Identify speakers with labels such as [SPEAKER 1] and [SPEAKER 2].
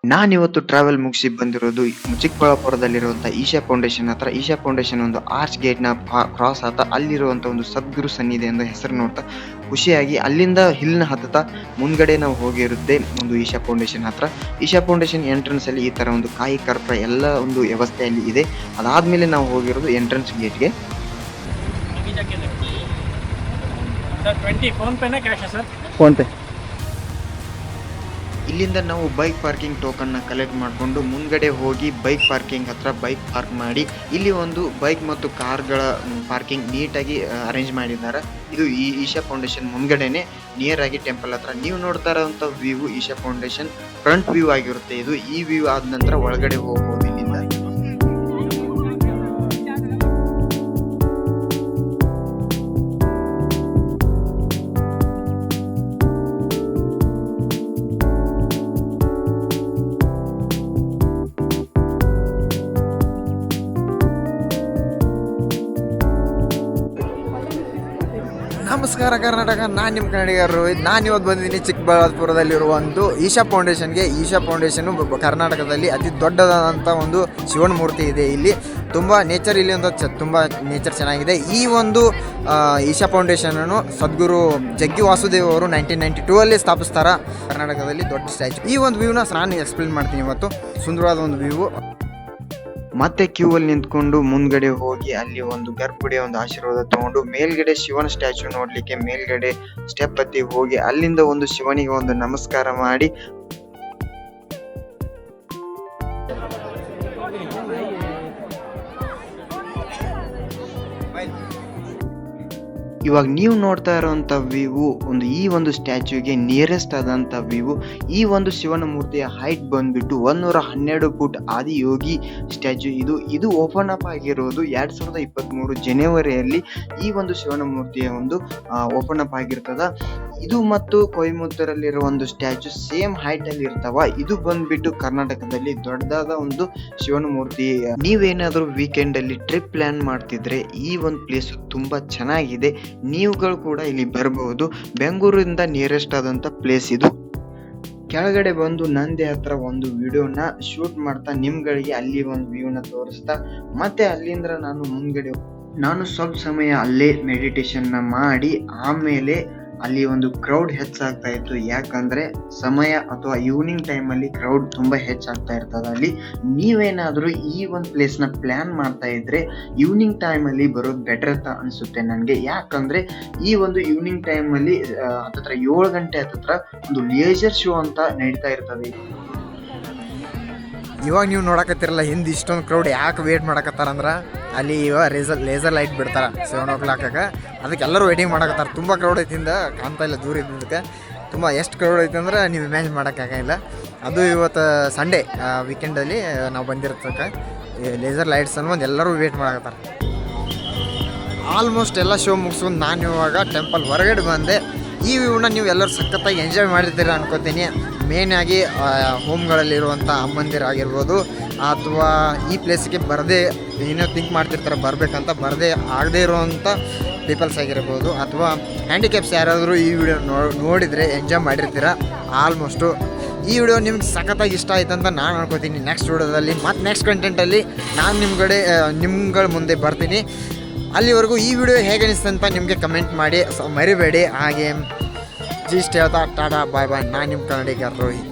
[SPEAKER 1] ನಾನಿವತ್ತು ಟ್ರಾವೆಲ್ ಮುಗಿಸಿ ಬಂದಿರೋದು ಚಿಕ್ಕಬಳ್ಳಾಪುರದಲ್ಲಿರುವಂಥ ಈಶಾ ಫೌಂಡೇಶನ್ ಹತ್ರ. ಈಶಾ ಫೌಂಡೇಶನ್ ಒಂದು ಆರ್ಚ್ ಗೇಟ್ನ ಕ್ರಾಸ್ ಆತ ಅಲ್ಲಿರುವಂಥ ಒಂದು ಸದ್ಗುರು ಸನ್ನಿಧಿ ಎಂದ ಹೆಸರು ನೋಡ್ತಾ ಖುಷಿಯಾಗಿ ಅಲ್ಲಿಂದ ಹಿಲ್ನ ಹತ್ತುತ್ತಾ ಮುಂದ್ಗಡೆ ನಾವು ಹೋಗಿರುತ್ತೆ ಒಂದು ಈಶಾ ಫೌಂಡೇಶನ್ ಹತ್ರ. ಈಶಾ ಫೌಂಡೇಶನ್ ಎಂಟ್ರೆನ್ಸ್ ಅಲ್ಲಿ ಈ ತರ ಒಂದು ಕಾಯಿ ಕರ್ಪೂರ ಎಲ್ಲ ಒಂದು ವ್ಯವಸ್ಥೆಯಲ್ಲಿ ಇದೆ. ಅದಾದ್ಮೇಲೆ ನಾವು ಹೋಗಿರೋದು ಎಂಟ್ರೆನ್ಸ್ ಗೇಟ್ಗೆ.
[SPEAKER 2] Phone pay.
[SPEAKER 1] ಇಲ್ಲಿಂದ ನಾವು ಬೈಕ್ ಪಾರ್ಕಿಂಗ್ ಟೋಕನ್ನ ಕಲೆಕ್ಟ್ ಮಾಡಿಕೊಂಡು ಮುಂದ್ಗಡೆ ಹೋಗಿ ಬೈಕ್ ಪಾರ್ಕಿಂಗ್ ಹತ್ರ ಬೈಕ್ ಪಾರ್ಕ್ ಮಾಡಿ ಇಲ್ಲಿ ಒಂದು ಬೈಕ್ ಮತ್ತು ಕಾರ್ಗಳ ಪಾರ್ಕಿಂಗ್ ನೀಟಾಗಿ ಅರೇಂಜ್ ಮಾಡಿದ್ದಾರೆ. ಇದು ಈ ಈಶಾ ಫೌಂಡೇಶನ್ ಮುಂದ್ಗಡೆನೆ ನಿಯರ್ ಆಗಿ ಟೆಂಪಲ್ ಹತ್ರ. ನೀವು ನೋಡ್ತಾ ಇರೋಂಥ view Isha foundation front view ಆಗಿರುತ್ತೆ. ಇದು ಈ ವ್ಯೂ ಆದ ನಂತರ ಒಳಗಡೆ ಹೋಗ್ಬೋದು ಇಲ್ಲಿಂದ.
[SPEAKER 2] ನಮಸ್ಕಾರ ಕರ್ನಾಟಕ, ನಾನು ನಿಮ್ಮ ಕನ್ನಡಿಗ ರೋಹಿತ್. ನಾನು ಇವತ್ತು ಬಂದಿದ್ದೀನಿ ಚಿಕ್ಕಬಳ್ಳಾಪುರದಲ್ಲಿರುವ ಒಂದು ಈಶಾ ಫೌಂಡೇಶನ್ಗೆ. ಈಶಾ ಫೌಂಡೇಶನ್ನು ಕರ್ನಾಟಕದಲ್ಲಿ ಅತಿ ದೊಡ್ಡದಾದಂಥ ಒಂದು ಶಿವನ ಮೂರ್ತಿ ಇದೆ. ಇಲ್ಲಿ ತುಂಬ ನೇಚರ್, ಇಲ್ಲಿ ಒಂದು ತುಂಬ ನೇಚರ್ ಚೆನ್ನಾಗಿದೆ. ಈ ಒಂದು ಈಶಾ ಫೌಂಡೇಶನನ್ನು ಸದ್ಗುರು ಜಗ್ಗಿ ವಾಸುದೇವ್ ಅವರು 1992 ಸ್ಥಾಪಿಸ್ತಾರೆ. ಕರ್ನಾಟಕದಲ್ಲಿ ದೊಡ್ಡ ಸ್ಟ್ಯಾಚು. ಈ ಒಂದು ವ್ಯೂನ ನಾನು ಎಕ್ಸ್ಪ್ಲೇನ್ ಮಾಡ್ತೀನಿ ಇವತ್ತು. ಸುಂದರವಾದ ಒಂದು ವ್ಯೂ.
[SPEAKER 1] ಮತ್ತೆ ಕ್ಯೂ ಅಲ್ಲಿ ನಿಂತ್ಕೊಂಡು ಮುಂದ್ಗಡೆ ಹೋಗಿ ಅಲ್ಲಿ ಒಂದು ಗರ್ಭಗುಡಿಯ ಒಂದು ಆಶೀರ್ವಾದ ತಗೊಂಡು ಮೇಲ್ಗಡೆ ಶಿವನ ಸ್ಟ್ಯಾಚು ನೋಡ್ಲಿಕ್ಕೆ ಮೇಲ್ಗಡೆ ಸ್ಟೆಪ್ ಹತ್ತಿ ಹೋಗಿ ಅಲ್ಲಿಂದ ಒಂದು ಶಿವನಿಗೆ ಒಂದು ನಮಸ್ಕಾರ ಮಾಡಿ ಇವಾಗ ನೀವು ನೋಡ್ತಾ ಇರೋಂಥ ವ್ಯೂ ಒಂದು ಈ ಒಂದು ಸ್ಟ್ಯಾಚ್ಯೂಗೆ ನಿಯರೆಸ್ಟ್ ಆದಂಥ ವ್ಯೂ. ಈ ಒಂದು ಶಿವನ ಮೂರ್ತಿಯ ಹೈಟ್ ಬಂದ್ಬಿಟ್ಟು 112 ಫುಟ್ ಆದಿಯೋಗಿ ಸ್ಟ್ಯಾಚ್ಯೂ. ಇದು ಓಪನ್ ಅಪ್ ಆಗಿರೋದು 2023 ಜನವರಿಯಲ್ಲಿ ಈ ಒಂದು ಶಿವನ ಮೂರ್ತಿಯ ಒಂದು ಓಪನ್ ಅಪ್ ಆಗಿರ್ತದ. ಇದು ಮತ್ತು ಕೊಯಮತ್ತೂರಲ್ಲಿರೋ ಒಂದು ಸ್ಟ್ಯಾಚ್ಯೂ ಸೇಮ್ ಹೈಟ್ ಅಲ್ಲಿ ಇರ್ತಾವ. ಇದು ಬಂದ್ಬಿಟ್ಟು ಕರ್ನಾಟಕದಲ್ಲಿ ದೊಡ್ಡದಾದ ಒಂದು ಶಿವನ ಮೂರ್ತಿ. ನೀವೇನಾದ್ರೂ ವೀಕೆಂಡ್ ಅಲ್ಲಿ ಟ್ರಿಪ್ ಪ್ಲಾನ್ ಮಾಡ್ತಿದ್ರೆ ಈ ಒಂದು ಪ್ಲೇಸ್ ತುಂಬಾ ಚೆನ್ನಾಗಿದೆ. ನೀವುಗಳು ಕೂಡ ಇಲ್ಲಿ ಬರಬಹುದು. ಬೆಂಗಳೂರಿಂದ ನಿಯರೆಸ್ಟ್ ಆದಂತ ಪ್ಲೇಸ್ ಇದು. ಕೆಳಗಡೆ ಬಂದು ನಂದಿ ಹತ್ರ ಒಂದು ವಿಡಿಯೋನ ಶೂಟ್ ಮಾಡ್ತಾ ನಿಮ್ಗಳಿಗೆ ಅಲ್ಲಿ ಒಂದು ವ್ಯೂನ ತೋರಿಸ್ತಾ ಮತ್ತೆ ಅಲ್ಲಿಂದ ನಾನು ಸ್ವಲ್ಪ ಸಮಯ ಅಲ್ಲೇ ಮೆಡಿಟೇಷನ್ ಮಾಡಿ ಆಮೇಲೆ ಅಲ್ಲಿ ಒಂದು ಕ್ರೌಡ್ ಹೆಚ್ಚಾಗ್ತಾ ಇತ್ತು. ಯಾಕಂದ್ರೆ ಸಮಯ ಅಥವಾ ಈವ್ನಿಂಗ್ ಟೈಮ್ ಅಲ್ಲಿ ಕ್ರೌಡ್ ತುಂಬಾ ಹೆಚ್ಚಾಗ್ತಾ ಇರ್ತದ. ಅಲ್ಲಿ ನೀವೇನಾದ್ರೂ ಈ ಒಂದು ಪ್ಲೇಸ್ ನ ಪ್ಲಾನ್ ಮಾಡ್ತಾ ಇದ್ರೆ ಈವ್ನಿಂಗ್ ಟೈಮ್ ಅಲ್ಲಿ ಬರೋದು ಬೆಟರ್ ಅಂತ ಅನ್ಸುತ್ತೆ ನನಗೆ. ಯಾಕಂದ್ರೆ ಈ ಒಂದು ಈವ್ನಿಂಗ್ ಟೈಮ್ ಅಲ್ಲಿ ಹತ್ತತ್ರ 7 ಗಂಟೆ ಹತ್ತತ್ರ ಒಂದು ಲೇಸರ್ ಶೋ ಅಂತ ನಡೀತಾ ಇರ್ತದೆ.
[SPEAKER 2] ಇವಾಗ ನೀವು ನೋಡಕತ್ತಿರಲ್ಲ ಹಿಂದೆ ಇಷ್ಟೊಂದು ಕ್ರೌಡ್ ಯಾಕೆ ವೇಟ್ ಮಾಡಕತ್ತಾರಂದ್ರೆ ಅಲ್ಲಿ ಇವಾಗ ಲೇಸರ್ ಲೈಟ್ ಬಿಡ್ತಾರೆ 7 o'clock. ಅದಕ್ಕೆ ಎಲ್ಲರೂ ವೇಟಿಂಗ್ ಮಾಡಕತ್ತಾರ. ತುಂಬ ಕ್ರೌಡ್ ಐತಿಂದ ಕಾಣ್ತಾ ಇಲ್ಲ ದೂರ ಇದ್ದಕ್ಕೆ. ತುಂಬ ಎಷ್ಟು ಕ್ರೌಡ್ ಐತೆ ಅಂದ್ರೆ ನೀವು ಇಮ್ಯಾಜಿನ್ ಮಾಡೋಕ್ಕಾಗಿಲ್ಲ. ಅದು ಇವತ್ತು ಸಂಡೇ ವೀಕೆಂಡಲ್ಲಿ ನಾವು ಬಂದಿರ್ತಕ್ಕೆ ಲೇಸರ್ ಲೈಟ್ಸ್ ಅನ್ನೋ ಎಲ್ಲರೂ ವೇಟ್ ಮಾಡಕತ್ತಾರೆ. ಆಲ್ಮೋಸ್ಟ್ ಎಲ್ಲ ಶೋ ಮುಗಿಸ್ಕೊಂಡು ನಾನು ಇವಾಗ ಟೆಂಪಲ್ ಹೊರಗಡೆ ಬಂದೆ. ಈ ವ್ಯೂನ ನೀವು ಎಲ್ಲರೂ ಸಖತ್ತಾಗಿ ಎಂಜಾಯ್ ಮಾಡಿರ್ತೀರ ಅನ್ಕೋತೀನಿ. ಮೇಯ್ನಾಗಿ ಹೋಮ್ಗಳಲ್ಲಿರುವಂಥ ಅಮ್ಮಂದಿರ ಆಗಿರ್ಬೋದು ಅಥವಾ ಈ ಪ್ಲೇಸಿಗೆ ಬರದೇ ಏನೋ ಥಿಂಕ್ ಮಾಡ್ತಿರ್ತಾರೆ ಬರಬೇಕಂತ ಬರದೇ ಆಗದೇ ಇರೋವಂಥ ಪೀಪಲ್ಸ್ ಆಗಿರ್ಬೋದು ಅಥವಾ ಹ್ಯಾಂಡಿಕ್ಯಾಪ್ಸ್ ಯಾರಾದರೂ ಈ ವಿಡಿಯೋ ನೋಡಿದರೆ ಎಂಜಾಯ್ ಮಾಡಿರ್ತೀರ ಆಲ್ಮೋಸ್ಟು. ಈ ವಿಡಿಯೋ ನಿಮ್ಗೆ ಸಖತ್ತಾಗಿ ಇಷ್ಟ ಆಯ್ತು ಅಂತ ನಾನು ಅನ್ಕೋತೀನಿ. ನೆಕ್ಸ್ಟ್ ವಿಡಿಯೋದಲ್ಲಿ ಮತ್ತು ನೆಕ್ಸ್ಟ್ ಕಂಟೆಂಟಲ್ಲಿ ನಾನು ನಿಮ್ಗಳ ಮುಂದೆ ಬರ್ತೀನಿ. ಅಲ್ಲಿವರೆಗೂ ಈ ವಿಡಿಯೋ ಹೇಗೆ ಅನಿಸ್ತು ಅಂತ ನಿಮಗೆ ಕಮೆಂಟ್ ಮಾಡಿ ಮರಿಬೇಡಿ. ಹಾಗೆ ಜೀಸ್ಟ್ ಹೇಳ್ತಾ ಟಾಟಾ ಬಾಯ್ ಬಾಯ್. ನಾನು ನಿಮ್ಮ ಕನ್ನಡಿಗ ರೋಹಿತ್.